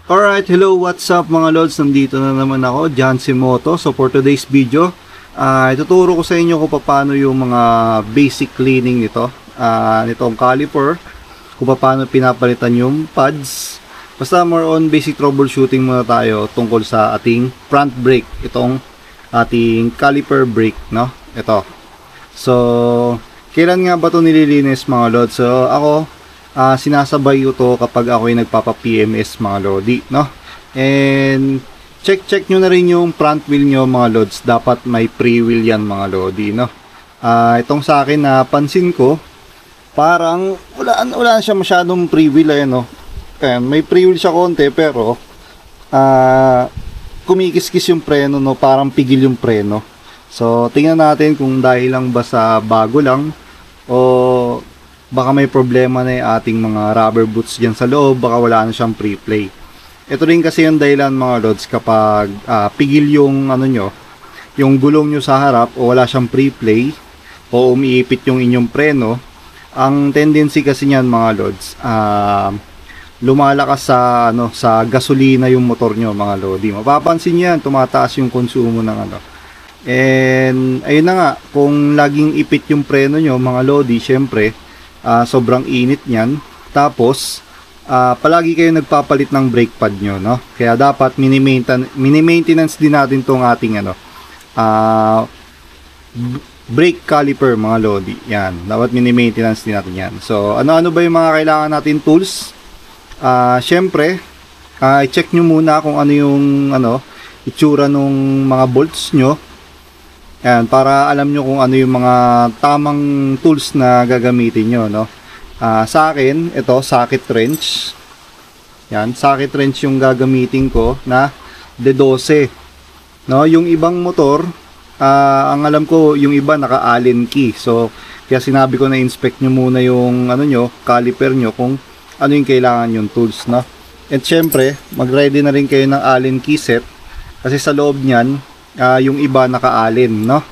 Alright, hello, what's up mga lods? Nandito na naman ako, Jancy Moto. So for today's video, ituturo ko sa inyo kung paano yung mga basic cleaning nito, nitong caliper, kung paano pinapalitan yung pads. Basta more on basic troubleshooting muna tayo tungkol sa ating front brake, itong ating caliper brake, no? Ito. So, kailan nga ba ito nililinis mga lods? So ako, sinasabay ko to kapag ako ay nagpapa-PMS mga lodi, no? And check nyo na rin yung front wheel nyo mga lods. Dapat may pre-wheel yan mga lodi, no? Itong sa akin napansin ko, parang wala siya masyadong pre-wheel, ayan, no? Ayan, may pre-wheel siya konti pero kumikis-kis yung preno, no? Parang pigil yung preno. So tingnan natin kung dahil lang ba sa bago lang o baka may problema na yung ating mga rubber boots dyan sa loob, baka wala na siyang pre-play. Ito rin kasi yung dahilan mga lods kapag pigil yung yung gulong nyo sa harap o wala siyang pre-play o umiipit yung inyong preno. Ang tendency kasi niyan mga lods, lumalakas sa gasolina yung motor nyo mga lodi. Mapapansin niyan, tumataas yung konsumo ng And ayun na nga, kung laging ipit yung preno nyo mga lodi, syempre sobrang init niyan. Tapos palagi kayo nagpapalit ng brake pad nyo, no? Kaya dapat mini-maintenance din natin tong ating brake caliper mga lodi. Yan, dapat mini-maintenance din natin yan. So ano ba yung mga kailangan natin tools? Syempre, i-check nyo muna kung ano yung itsura nung mga bolts nyo. Yan, para alam nyo kung ano yung mga tamang tools na gagamitin nyo, no? Sa akin, ito, socket wrench. Yan, socket wrench yung gagamitin ko na D12. No? Yung ibang motor, ang alam ko, yung iba naka-Allen key. So, kaya sinabi ko na inspect nyo muna yung caliper nyo kung ano yung kailangan yung tools, no? And syempre, mag-ready na rin kayo ng Allen key set kasi sa loob niyan, yung iba naka-Allen, no?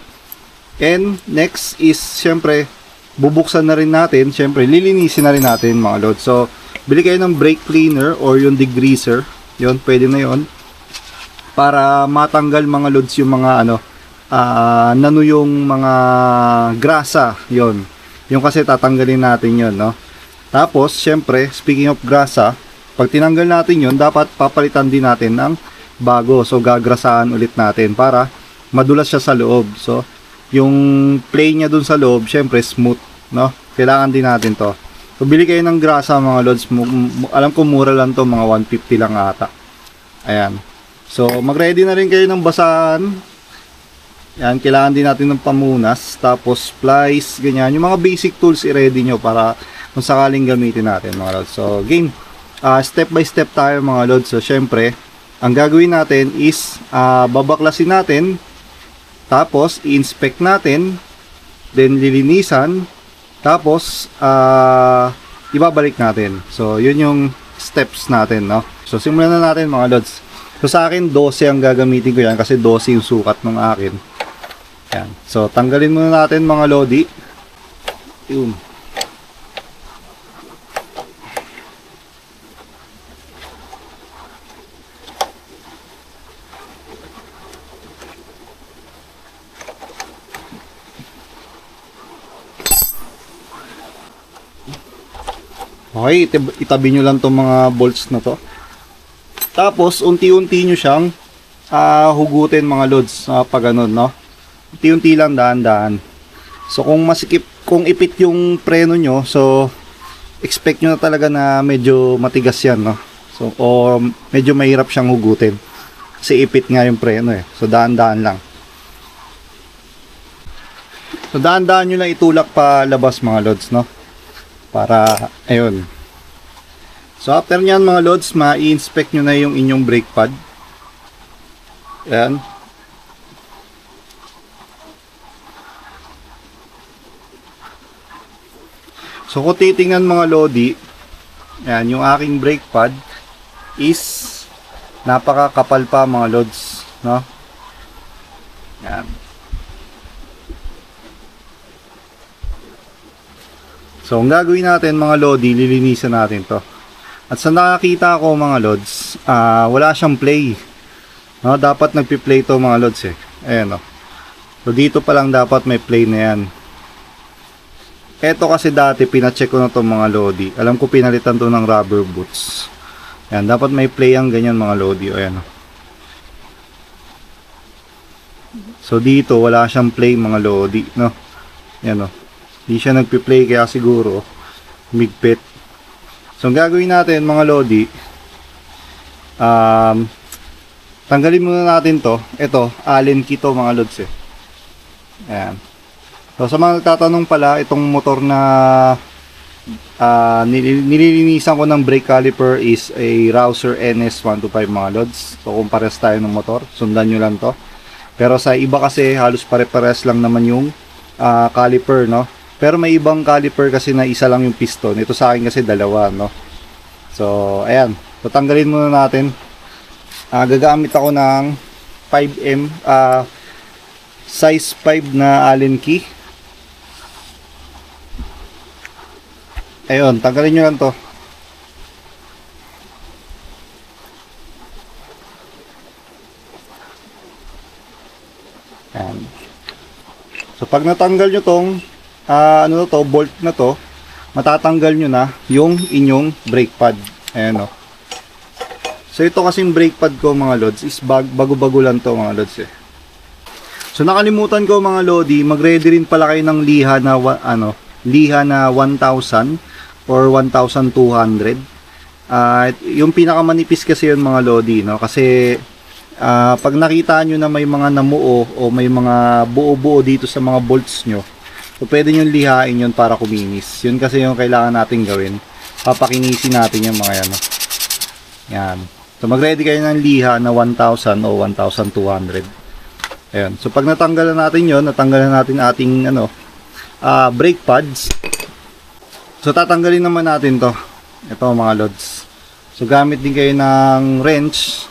And next is syempre bubuksan na rin natin, syempre lilinisin na rin natin mga lods. So bili kayo ng brake cleaner or yung degreaser, yun, pwede na yun para matanggal mga lods yung mga yung mga grasa, yun, yung kasi tatanggalin natin yun, no? Tapos syempre, speaking of grasa, pag tinanggal natin yun, dapat papalitan din natin ng bago. So gagrasahan ulit natin para madulas siya sa loob. So yung play niya dun sa loob, syempre smooth, no? Kailangan din natin to. So bili kayo ng grasa mga lods. Alam ko mura lang to, mga 150 lang ata. Ayan. So mag-ready na rin kayo ng basahan. Yan, kailangan din natin ng pamunas, tapos plies, ganyan. Yung mga basic tools i-ready nyo para kung sakaling gamitin natin mga lods. So game, step by step tayo mga lods. So syempre, ang gagawin natin is babaklasin natin, tapos i-inspect natin, then lilinisan, tapos ibabalik natin. So yun yung steps natin, no? So simulan na natin mga lods. So sa akin 12 ang gagamitin ko yan kasi 12 yung sukat ng akin. Yan. So tanggalin muna natin mga lodi. Yun. Okay, itabi nyo lang itong mga bolts na to. Tapos, unti-unti nyo siyang hugutin mga lods pag ganun, no? Unti-unti lang, dahan-dahan. So, kung ipit yung preno nyo, so, expect nyo na talaga na medyo matigas yan, no? So, o medyo mahirap siyang hugutin. Kasi ipit nga yung preno eh. So, dahan-dahan lang. So, dahan-dahan nyo lang itulak pa labas mga lods, no? Para, ayun. So after nyan mga lods, ma-inspect nyo na yung inyong brake pad. Ayan. So kung titingnan mga lodi, ayan, yung aking brake pad is napakakapal pa mga lods, no? Ayan. So, ang gagawin natin mga lodi, lilinisan natin to. At sa nakakita ko mga lods, wala siyang play. No, dapat nagpi-play to mga lods eh. Ayan o. So dito pa lang dapat may play na yan. Eto kasi dati pina-check ko na to mga lodi. Alam ko pinalitan to ng rubber boots. Ayan, dapat may play ang ganyan mga lodi. Ayan o. So dito wala siyang play mga lodi, no. Ayan o. Hindi siya nagpi-play kaya siguro migpit. So ang gagawin natin mga lodi, tanggalin muna natin to. Ito, Allen key to mga lods eh. Ayan. So sa mga nagtatanong pala, itong motor na nililinisan ko ng brake caliper is a Rouser NS125 mga lods. So kung pares tayo ng motor, sundan nyo lang to. Pero sa iba kasi halos pare-pares lang naman yung caliper, no. Pero may ibang caliper kasi na isa lang yung piston. Ito sa akin kasi dalawa, no. So ayan, so tanggalin muna natin. Gagamit ako ng 5M size 5 na Allen key. Ayun, tanggalin nyo lang to. Ayan. So pag natanggal nyo tong ano na to, bolt na to, matatanggal nyo na yung inyong brake pad. Ayan o. So ito kasing brake pad ko mga lods is bago-bago lang to mga lods eh. So nakalimutan ko mga lodi, mag-ready rin pala kayo ng liha na liha na 1,000 or 1,200. Yung pinakamanipis kasi yun mga lodi, no? Kasi pag nakita nyo na may mga namuo o may mga buo-buo dito sa mga bolts nyo, so pwede nyo lihain yun para kuminis. Yun kasi yung kailangan natin gawin. Papakinisin natin yung mga yan, no? Yan. So mag-ready kayo ng liha na 1,000 o 1,200. Ayan. So pag natanggalan natin yon, natanggalan natin ating brake pads. So tatanggalin naman natin to. Ito mga lods. So gamit din kayo ng wrench.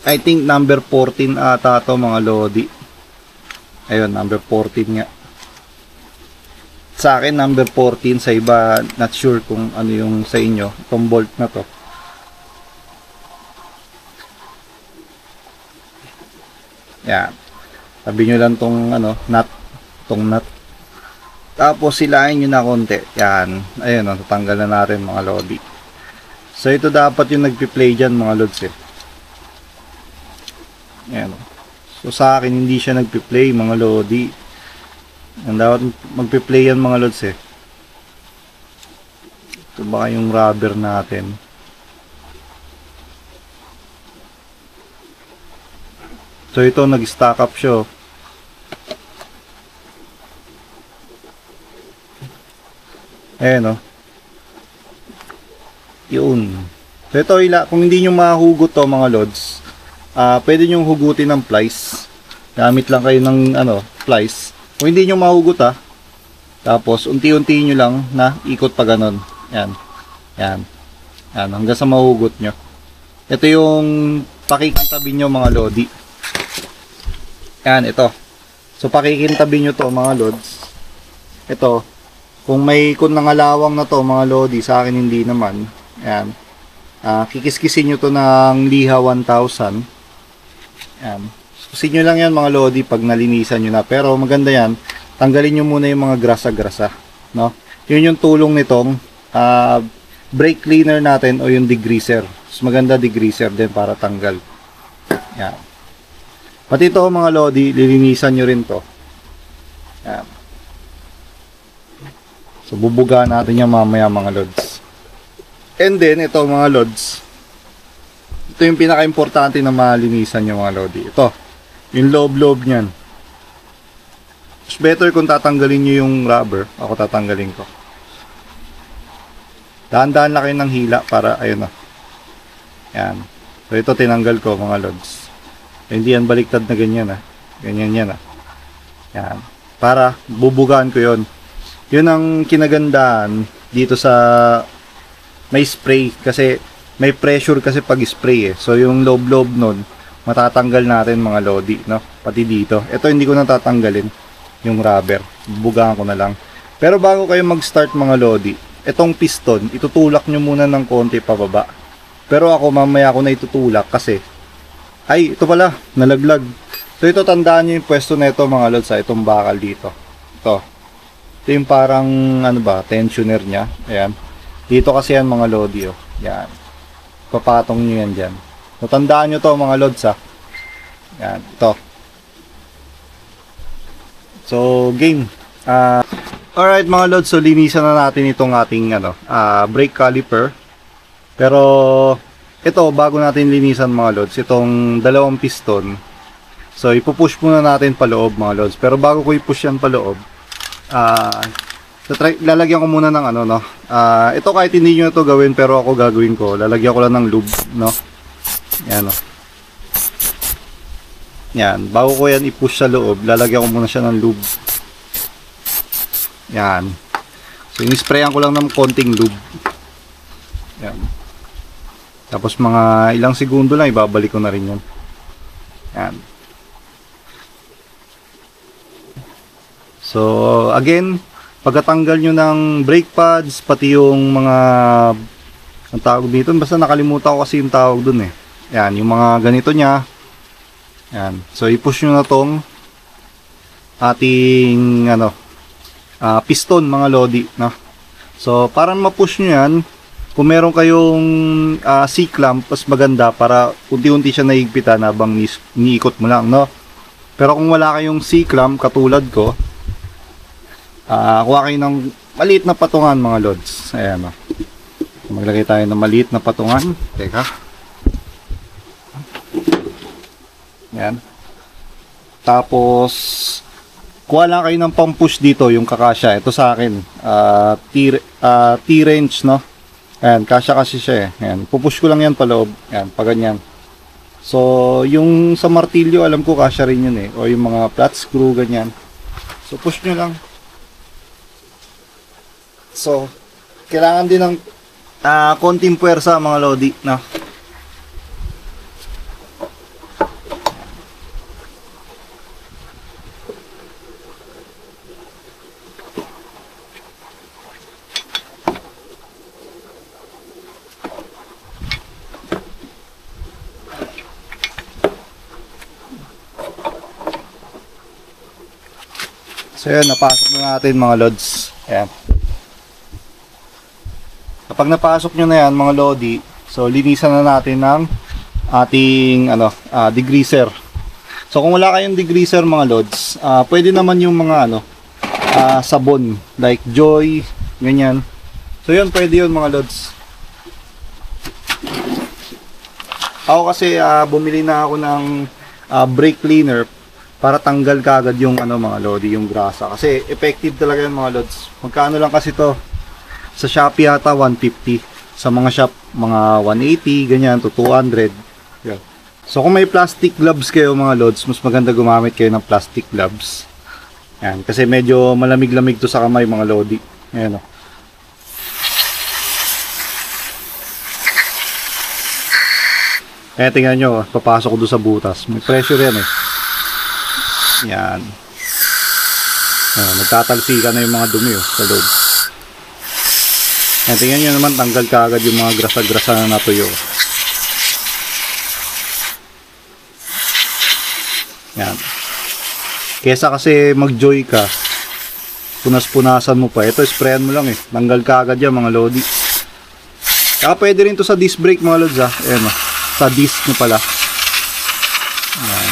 I think number 14 ata to mga lodi. Ayun, number 14 nga. Sa akin number 14, sa iba not sure kung ano yung sa inyo. Itong bolt na to. Yan. Tabi nyo lang tong nut. Tong nut. Tapos silain nyo na konti. Yan. Ayun, tatanggal na natin mga lodi. So ito dapat yung nagpi-play dyan mga lods eh. Yan. So sa akin hindi siya nagpi-play mga lodi. Ang dapat magpi-play yan mga lods eh. Ito baka yung rubber natin. So ito nag-stack up siya. Ayan o. Yun. So ito, kung hindi nyo mahugot to mga lods, pwede nyo hugutin ng plies. Gamit lang kayo ng plies. Kung hindi nyo mahugot tapos unti-unti nyo lang na ikot pa ganon. Yan. Yan. Yan. Hanggang sa mahugot nyo. Ito yung pakikintabi nyo mga lodi. Yan, ito. So pakikintabi nyo to mga lods. Ito. Kung nangalawang na to mga lodi, sa akin hindi naman. Ayan. Kikiskisin nyo to ng liha 1,000. Ayan. Kusin nyo lang yan mga lodi pag nalinisan nyo na. Pero maganda yan. Tanggalin nyo muna yung mga grasa-grasa. No? Yun yung tulong nitong brake cleaner natin o yung degreaser. Mas maganda degreaser din para tanggal. Ayan. Pati ito mga lodi, lilinisan nyo rin to. Ayan. So bubugaan natin yan mamaya mga lods. And then ito mga lods, ito yung pinaka-importante na malinisan nyo mga lodi. Ito, yung loob-loob nyan. It's better kung tatanggalin nyo yung rubber. Ako tatanggalin ko. Dahan-dahan lang kayo ng hila para ayun o. Yan. So ito tinanggal ko mga lods. Hindi yan baliktad na ganyan Ganyan yan Yan. Para bubugaan ko yon. Yun ang kinagandaan dito sa may spray kasi may pressure kasi pag spray eh. So yung loob-loob nun matatanggal natin mga lodi, no? Pati dito. Ito hindi ko na tatanggalin yung rubber. Bubugaan ko na lang. Pero bago kayo mag-start mga lodi, itong piston, itutulak nyo muna ng konti pababa. Pero ako mamaya ako na itutulak kasi, ay, ito pala, nalaglag. So ito, tandaan nyo yung pwesto na ito mga lods, itong bakal dito. Ito yung parang, ano ba, tensioner nya. Ayan. Dito kasi yan mga lodi, oh. Yan. Papatong nyo yan dyan. So tandaan nyo to mga lods, ha. Yan, ito. So, game. Alright mga lods, so linisan na natin itong ating brake caliper. Pero ito, bago natin linisan mga lods, itong dalawang piston. So ipupush muna natin paloob mga lods. Pero bago ko i-push yan paloob, lalagyan ko muna ng ito kahit hindi nyo ito gawin, pero ako gagawin ko. Lalagyan ko lang ng lube, no? Yan, no? Yan, bago ko yan i-push sa loob, lalagyan ko muna siya ng lube. Yan. So, in-sprayan ko lang ng konting lube. Yan. Tapos mga ilang segundo lang, ibabalik ko na rin yun. Yan. So, again, pagkatanggal nyo ng brake pads, pati yung mga, ang tawag dito, basta nakalimutan ko kasi yung tawag dun eh. Yan, yung mga ganito nya. Yan. So, i-push nyo na tong ating, piston mga lodi, no? So para ma-push nyo yan, kung meron kayong C-clamp, mas maganda para unti-unti siya naigpitan habang niikot mo lang, no? Pero kung wala kayong C-clamp katulad ko, kuha kayo ng maliit na patungan mga lods. Ayan, no? Maglagay tayo ng maliit na patungan. Teka. Yan. Tapos kuha lang kayo ng pang-push dito, yung kakasya. Ito sa akin, T-wrench, no? Ayan, kasya kasi siya eh. Ayan, pupush ko lang yan paloob. Ayan, pa ganyan. So, yung sa martilyo, alam ko kasya rin yun eh. O yung mga flat screw, ganyan. So, push nyo lang. So, kailangan din ng konting puwersa mga lodi, no? So yun, napasok na natin mga lods. Ayan. Kapag napasok nyo na yan mga lodi, so linisan na natin ng ating degreaser. So kung wala kayong degreaser mga lods, pwede naman yung mga sabon like Joy, ganyan. So yun, pwede yun mga lods. Ako kasi bumili na ako ng brake cleaner para tanggal kagad yung mga lodi, yung grasa. Kasi effective talaga yun mga lods. Magkano lang kasi to? Sa Shopee yata 150. Sa mga shop mga 180, ganyan to 200. Yeah. So kung may plastic gloves kayo mga lods, mas maganda gumamit kayo ng plastic gloves. Yan, kasi medyo malamig-lamig to sa kamay mga lodi. Ayan o. Kaya tingnan nyo, papasok ko doon sa butas. May pressure yan eh. Yan. Nagtatalsika na yung mga dumi sa loob. Yan, tingnan nyo naman, tanggal kaagad yung mga grasa-grasa na natuyo. Yan. Kesa kasi mag-joy ka, punas-punasan mo pa. Ito, sprayan mo lang eh. Tanggal kaagad yan mga lodi. Saka pwede rin to sa disc brake mga lods ha. Ayan o. Sa disc nyo pala. Yan.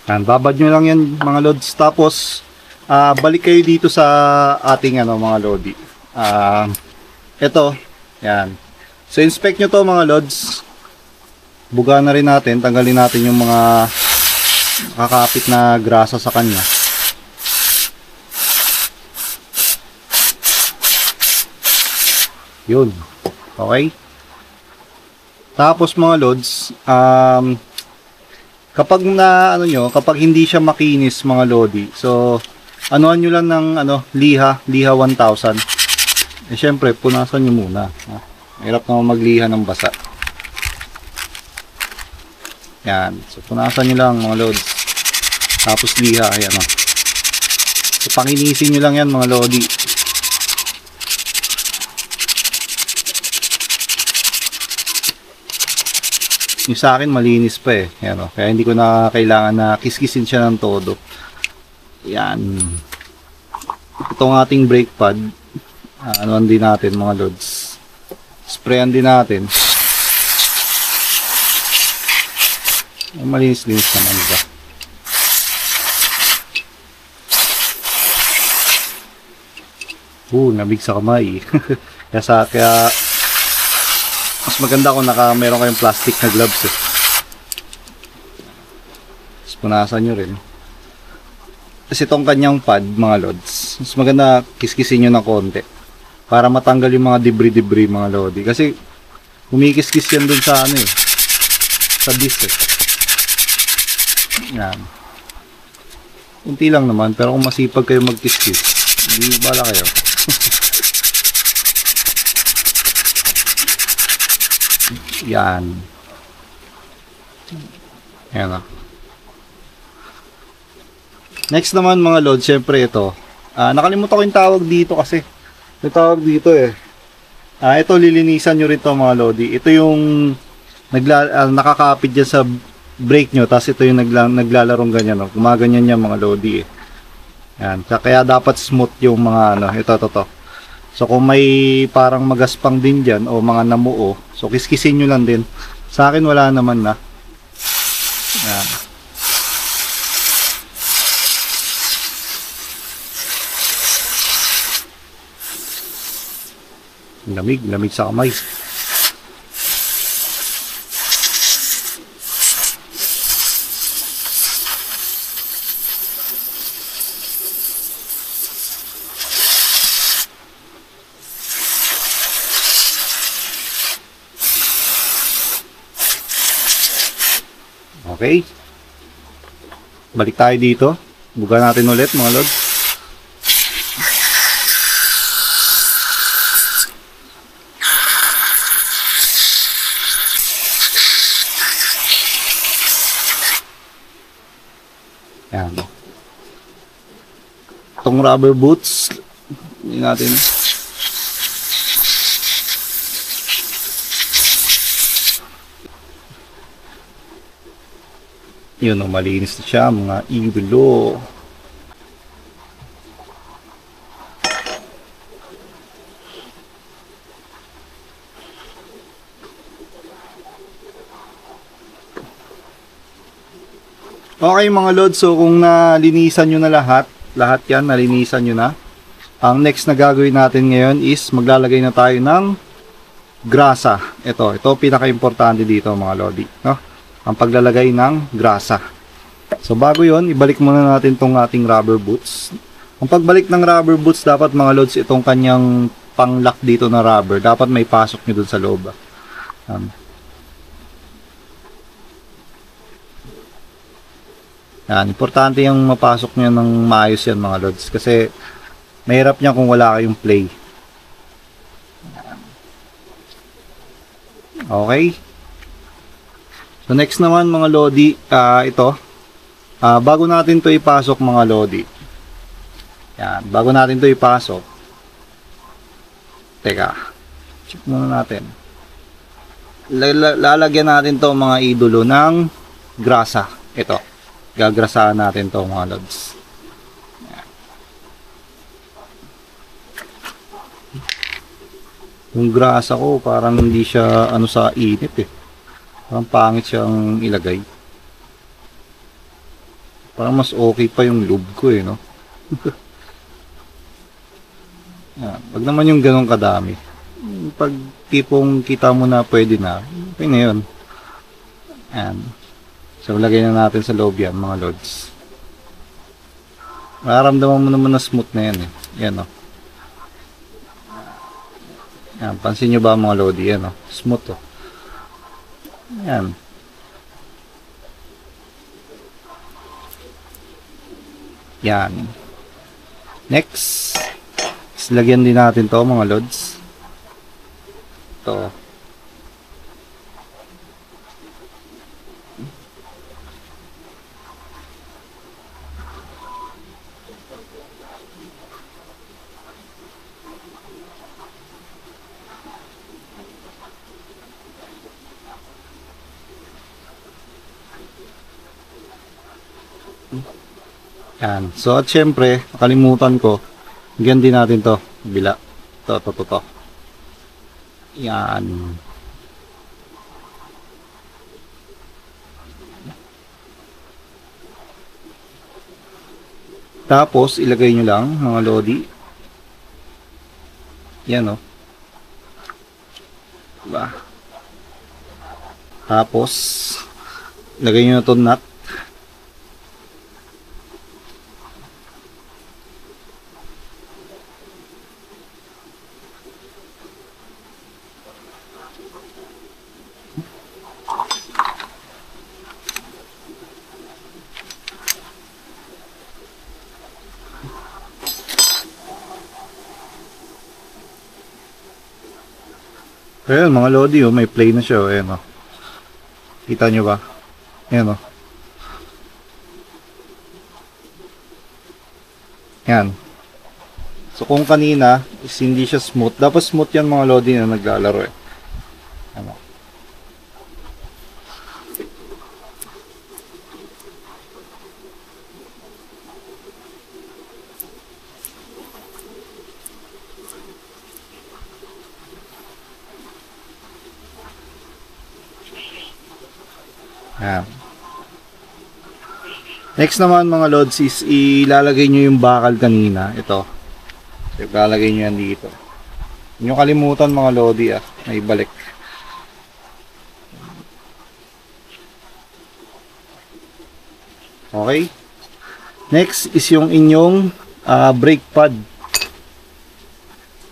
Yan, babad nyo lang yan mga lods. Tapos balik kayo dito sa ating mga lodi. Ito, yan. So inspect nyo to mga lods. Buga na rin natin, tanggalin natin yung mga kakapit na grasa sa kanya. Yun. Okay. Tapos mga lods, kapag kapag hindi siya makinis mga lodi, so anuhan nyo lang ng liha 1000. Eh syempre, punasan nyo muna. Hirap naman magliha ng basa. Yan. So, punasan nyo lang mga lods. Tapos liha. Ayan o. So, panginisin nyo lang yan mga lodi. Yung sa akin malinis pa eh. Ayan o. Kaya hindi ko na kailangan na kiskisin siya ng todo. Yan. Itong ating brake pad. Anuan din natin mga lods. Sprayan din natin. Malinis-linis naman ba? Nabig sa kamay. kaya mas maganda kung meron kayong plastic na gloves eh. Tapos punasan nyo rin. Tapos itong kanyang pad mga lods, mas maganda kiskisin nyo ng konti para matanggal yung mga debris mga lodi. Kasi kumikiskis yan dun sa ano eh, sa disc eh. Yan. Kunti lang naman, pero kung masipag kayo magkiskis, hindi bala kayo. Yan. Ayan o. Next naman mga load, syempre ito. Nakalimutan ko yung tawag dito kasi. Yung tawag dito eh. Ito lilinisan nyo rin to mga lodi. Ito yung nakakapit dyan sa brake nyo. Tapos ito yung naglalarong ganyan. Gumaganyan yan mga lodi eh. Yan. Kaya dapat smooth yung mga ano. Ito. So kung may parang magaspang din dyan o mga namuo, so kiskisin nyo lang din. Sa akin wala naman na. Yan. Lamig sa kamay. Okay. Balik tayo dito. Buga natin ulit mga lod. Yan. Itong rubber boots, hindi natin. Yun, malinis na siya mga idolo. Okay mga lods, so kung nalinisan nyo na lahat yan, nalinisan nyo na. Ang next na gagawin natin ngayon is maglalagay na tayo ng grasa. Ito pinaka-importante dito mga lodi, no? Ang paglalagay ng grasa. So bago yon, ibalik muna natin tong ating rubber boots. Ang pagbalik ng rubber boots, dapat mga lods, itong kanyang pang-lock dito na rubber, dapat may pasok nyo dun sa loob. Yan, importante yung mapasok nyo ng maayos yan mga lods, kasi mahirap niya kung wala kayong play. Okay. So next naman mga lodi, ito. Bago natin to ipasok mga lodi. Yan, bago natin to ipasok. Teka. Check muna natin. Lalagyan natin to mga idolo ng grasa. Ito. Gagrasahan natin to mga lods. Yan. Yung grasa ko parang hindi siya ano sa init eh. Parang pangit siyang ilagay. Parang mas okay pa yung lube ko eh, no? Yan. Pag naman yung ganun kadami, pag tipong kita mo na pwede na, okay na yun. Yan. So lagay na natin sa loob yan mga lods. Mararamdaman mo naman na smooth na yan eh. Yan o. Yan. Pansin nyo ba mga lodi? Yan o. Smooth o. Yan. Yan. Next. Lagyan din natin to mga lods. Ito. Yan. So, at syempre, nakalimutan ko, bigyan din natin to. Bila. To. Yan. Tapos, ilagay nyo lang, mga lodi. Yan, o. Diba? Tapos, ilagay nyo na itong nut. Ayan mga lodi, oh, may play na siya. Ayan, oh. Kita nyo ba? Ayan, oh. Ayan. So kung kanina is hindi siya smooth, dapat smooth yan mga lodi na naglalaro eh. Ayan, oh. Ayan. Next naman mga lods is ilalagay nyo yung bakal kanina. Ito. So, ilalagay nyo yan dito. Huwag nyo kalimutan mga lodi may balik. Okay. Next is yung inyong brake pad.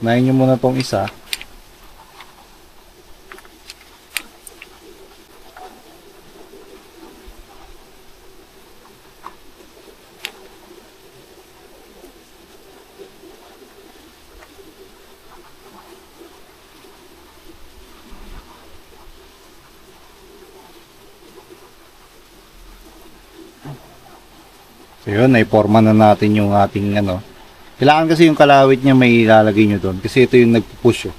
Unahin nyo muna tong isa. So yun, naiporma na natin yung ating ano. Kailangan kasi yung kalawit niya may ilalagay nyo doon. Kasi ito yung nagpupush.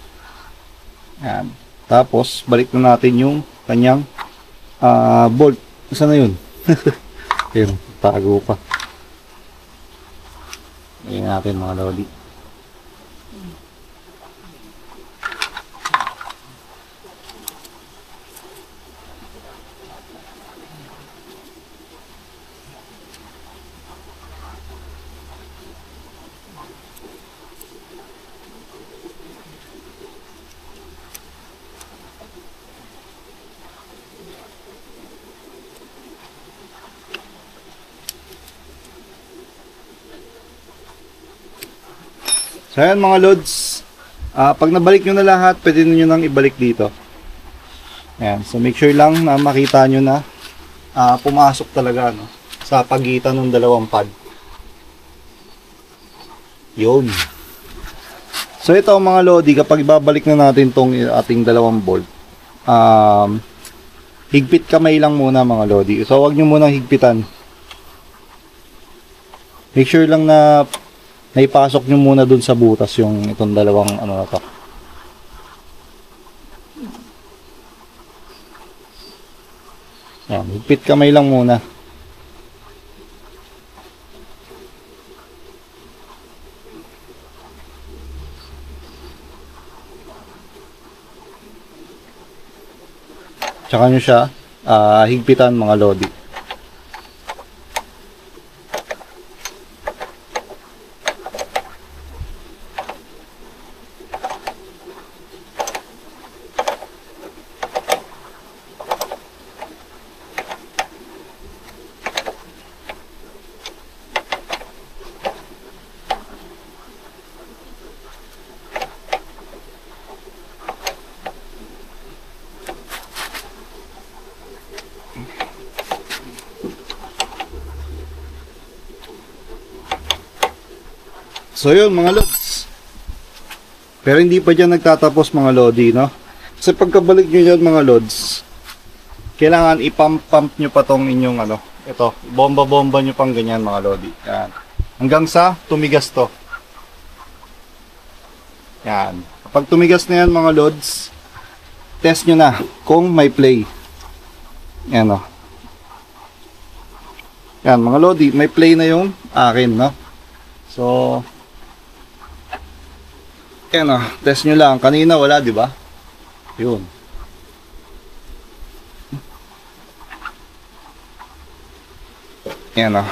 Yan. Tapos, balik na natin yung kanyang bolt. Saan na yun? Ayun, tago pa. Ayan natin mga lodi. So ayan mga lods, pag nabalik nyo na lahat, pwede nyo nang ibalik dito. Ayan, so make sure lang na makita nyo na pumasok talaga no, sa pagitan ng dalawang pad. Yun. So ito mga lodi, kapag ibabalik na natin tong ating dalawang bolt, higpit kamay lang muna mga lodi. So wag nyo munang higpitan. Make sure lang na naipasok nyo muna dun sa butas yung itong dalawang ano na to. Yan, higpit kamay lang muna. Tsaka nyo siya higpitan mga lodi. So yun mga lods. Pero hindi pa dyan nagtatapos mga lodi, no? Kasi pagkabalik nyo dyan mga lods, kailangan ipump nyo pa tong inyong ano, ito, bomba-bomba nyo pang ganyan mga lodi. Yan. Hanggang sa tumigas to. Yan. Kapag tumigas na yan mga lods, test nyo na kung may play. Yan o. Yan mga lodi, may play na yung akin, no? So, yan o, test nyo lang. Kanina wala, di ba? Yun. Yan o.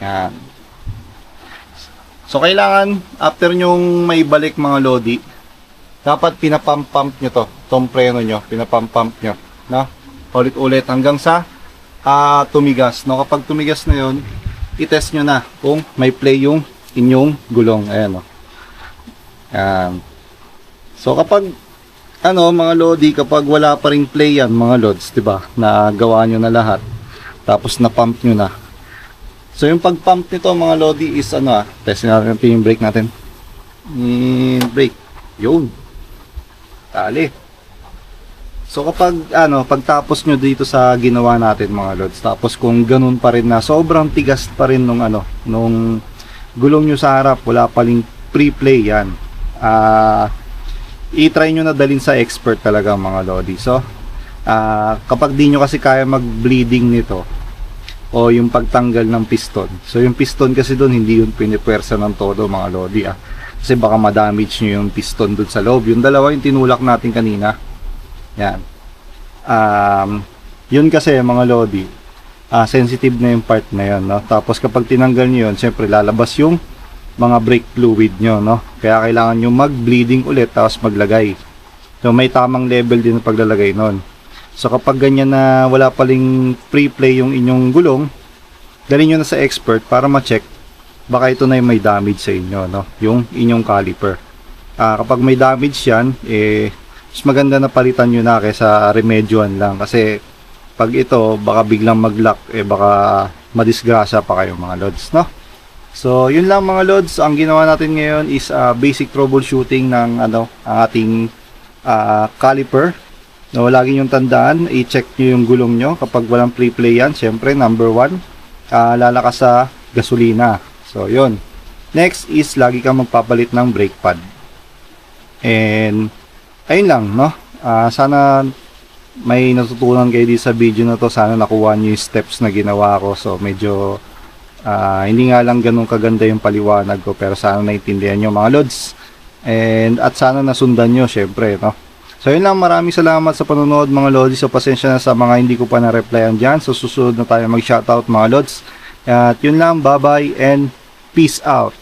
Yan. So, kailangan, after nyong may balik mga lodi, dapat pinapump nyo to. Itong preno nyo, pinapump nyo. No? Ulit-ulit hanggang sa tumigas. No? Kapag tumigas na yun, i-test nyo na kung may play yung inyong gulong. Ayan o. Yan. So, kapag mga lodi, kapag wala pa ring play yan, mga lods, diba? Na gawa nyo na lahat. Tapos na-pump nyo na. So, yung pag-pump nito, mga lodi, is test natin yung brake natin. Brake. Yun. Tali. So, kapag, pagtapos nyo dito sa ginawa natin, mga lods, tapos kung ganun pa rin na, sobrang tigas pa rin nung gulong nyo sa harap, wala pa rin pre-play yan. I-try nyo na dalhin sa expert talaga, mga lodi. So, kapag di nyo kasi kaya mag-bleeding nito, o yung pagtanggal ng piston. So yung piston kasi doon hindi yun pinipwersa ng todo, mga lodi kasi baka ma-damage nyo yung piston doon sa loob. Yung dalawa yung tinulak natin kanina. Yan. Yun kasi mga lodi, sensitive na yung part na yun, no? Tapos kapag tinanggal nyo yun, syempre lalabas yung mga brake fluid nyo, no? Kaya kailangan nyo mag-bleeding ulit tapos maglagay. So may tamang level din ng paglalagay nun. So kapag ganyan na wala paling pre-play yung inyong gulong, dalhin nyo na sa expert para ma-check baka ito na yung may damage sa inyo, no? Yung inyong caliper. Kapag may damage yan, mas maganda na palitan nyo na kaysa remedyoan lang, kasi pag ito baka biglang mag-lock, baka madisgrasya pa kayo, mga lods, no? So yun lang, mga lods. Ang ginawa natin ngayon is basic troubleshooting ng ang ating caliper. No, lagi nyo tandaan, i-check nyo yung gulong nyo kapag walang pre-play yan. Siyempre, number 1, lalakas sa gasolina. So, yun. Next is, lagi kang magpapalit ng brake pad. And, ayun lang, no? Sana may natutunan kayo dito sa video na to. Sana nakuha nyo yung steps na ginawa ko. So, medyo, hindi nga lang ganun kaganda yung paliwanag ko. Pero sana naintindihan nyo, mga lods. And, at sana nasundan nyo, syempre, no? So yun lang, maraming salamat sa panonood, mga lodi. So pasensya na sa mga hindi ko pa na-replyan dyan. So susunod na tayo mag-shoutout, mga lods. At yun lang, bye bye and peace out.